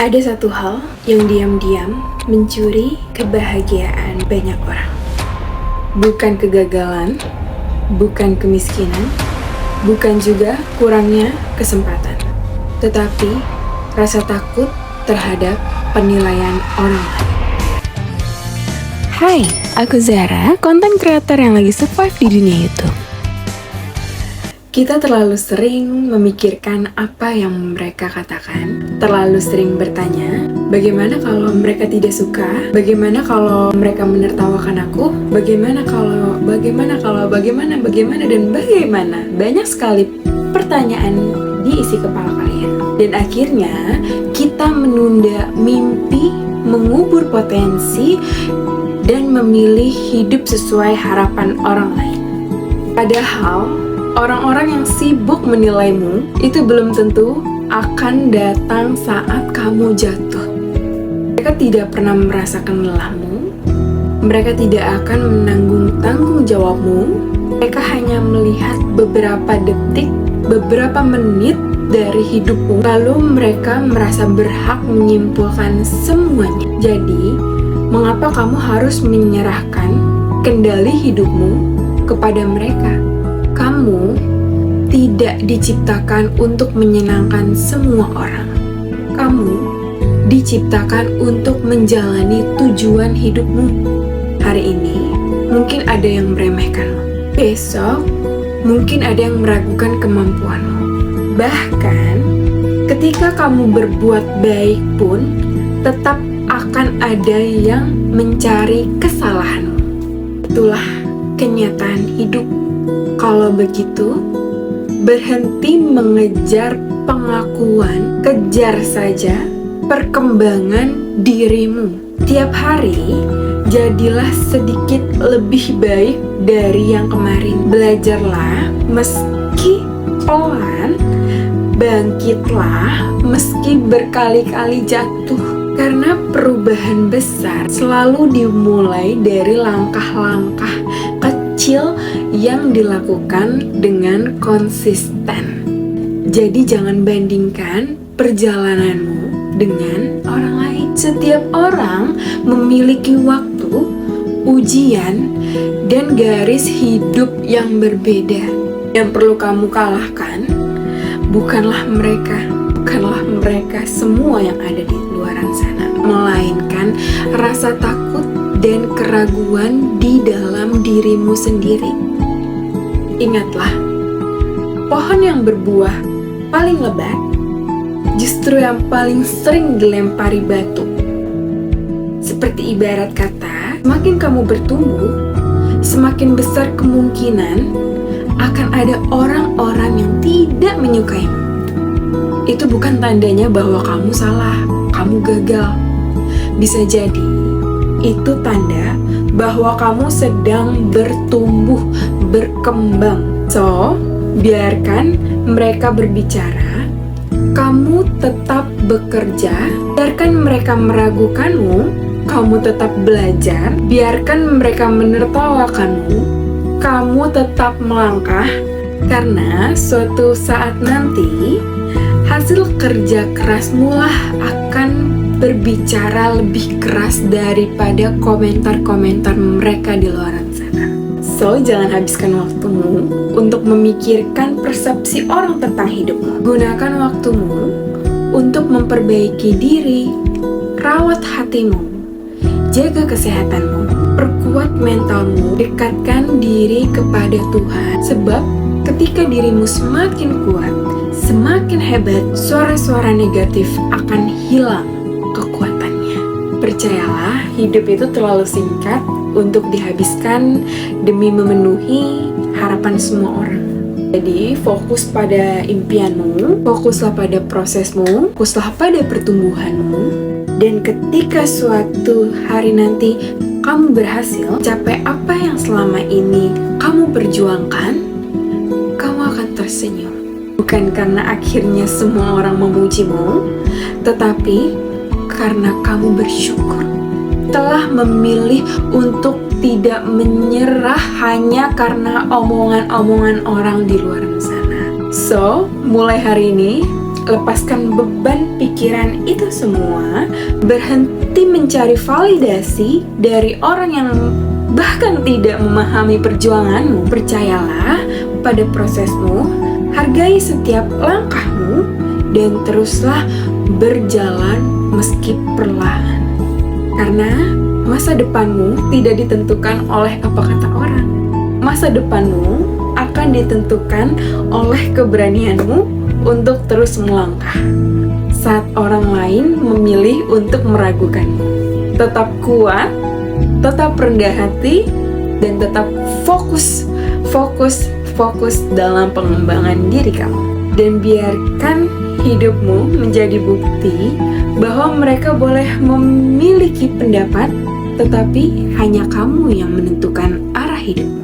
Ada satu hal yang diam-diam mencuri kebahagiaan banyak orang. Bukan kegagalan, bukan kemiskinan, bukan juga kurangnya kesempatan, tetapi rasa takut terhadap penilaian orang lain. Hai, aku Zara, konten kreator yang lagi survive di dunia YouTube. Kita terlalu sering memikirkan apa yang mereka katakan, terlalu sering bertanya, bagaimana kalau mereka tidak suka, bagaimana kalau mereka menertawakan aku, bagaimana, dan bagaimana. Banyak sekali pertanyaan diisi kepala kalian. Dan akhirnya, kita menunda mimpi, mengubur potensi, dan memilih hidup sesuai harapan orang lain. Padahal, orang-orang yang sibuk menilaimu itu belum tentu akan datang saat kamu jatuh. Mereka tidak pernah merasakan lelahmu. Mereka tidak akan menanggung tanggung jawabmu. Mereka hanya melihat beberapa detik, beberapa menit dari hidupmu. Lalu mereka merasa berhak menyimpulkan semuanya. Jadi, mengapa kamu harus menyerahkan kendali hidupmu kepada mereka? Kamu tidak diciptakan untuk menyenangkan semua orang. Kamu diciptakan untuk menjalani tujuan hidupmu. Hari ini mungkin ada yang meremehkanmu. Besok mungkin ada yang meragukan kemampuanmu. Bahkan ketika kamu berbuat baik pun tetap akan ada yang mencari kesalahanmu. Itulah kenyataan hidup. Kalau begitu, berhenti mengejar pengakuan, kejar saja perkembangan dirimu. Tiap hari, jadilah sedikit lebih baik dari yang kemarin. Belajarlah meski pelan, bangkitlah meski berkali-kali jatuh. Karena perubahan besar selalu dimulai dari langkah-langkah kecil yang dilakukan dengan konsisten. Jadi jangan bandingkan perjalananmu dengan orang lain. Setiap orang memiliki waktu, ujian, dan garis hidup yang berbeda. Yang perlu kamu kalahkan bukanlah mereka semua yang ada di luaran sana, melainkan rasa takut dan keraguan di dalam dirimu sendiri. Ingatlah, pohon yang berbuah paling lebat justru yang paling sering dilempari batu. Seperti ibarat kata, semakin kamu bertumbuh, semakin besar kemungkinan akan ada orang-orang yang tidak menyukaimu. Itu bukan tandanya bahwa kamu salah, kamu gagal. Bisa jadi itu tanda bahwa kamu sedang bertumbuh, berkembang. So, biarkan mereka berbicara, kamu tetap bekerja, biarkan mereka meragukanmu, kamu tetap belajar, biarkan mereka menertawakanmu, kamu tetap melangkah, karena suatu saat nanti hasil kerja kerasmu lah akan berbicara lebih keras daripada komentar-komentar mereka di luar sana. So, jangan habiskan waktumu untuk memikirkan persepsi orang tentang hidupmu. Gunakan waktumu untuk memperbaiki diri, rawat hatimu, jaga kesehatanmu, perkuat mentalmu, dekatkan diri kepada Tuhan. Sebab ketika dirimu semakin kuat, semakin hebat, suara-suara negatif akan hilang kekuatannya. Percayalah, hidup itu terlalu singkat untuk dihabiskan demi memenuhi harapan semua orang. Jadi, fokus pada impianmu, fokuslah pada prosesmu, fokuslah pada pertumbuhanmu, dan ketika suatu hari nanti kamu berhasil capai apa yang selama ini kamu perjuangkan, kamu akan tersenyum. Bukan karena akhirnya semua orang memujimu, tetapi karena kamu bersyukur telah memilih untuk tidak menyerah hanya karena omongan-omongan orang di luar sana. So, mulai hari ini, lepaskan beban pikiran itu semua, berhenti mencari validasi dari orang yang bahkan tidak memahami perjuanganmu. Percayalah pada prosesmu, hargai setiap langkahmu, dan teruslah berjalan meski perlahan. Karena masa depanmu tidak ditentukan oleh apa kata orang. Masa depanmu akan ditentukan oleh keberanianmu untuk terus melangkah saat orang lain memilih untuk meragukanmu. Tetap kuat, tetap rendah hati, dan tetap fokus dalam pengembangan diri kamu. Dan biarkan hidupmu menjadi bukti bahwa mereka boleh memiliki pendapat, tetapi hanya kamu yang menentukan arah hidupmu.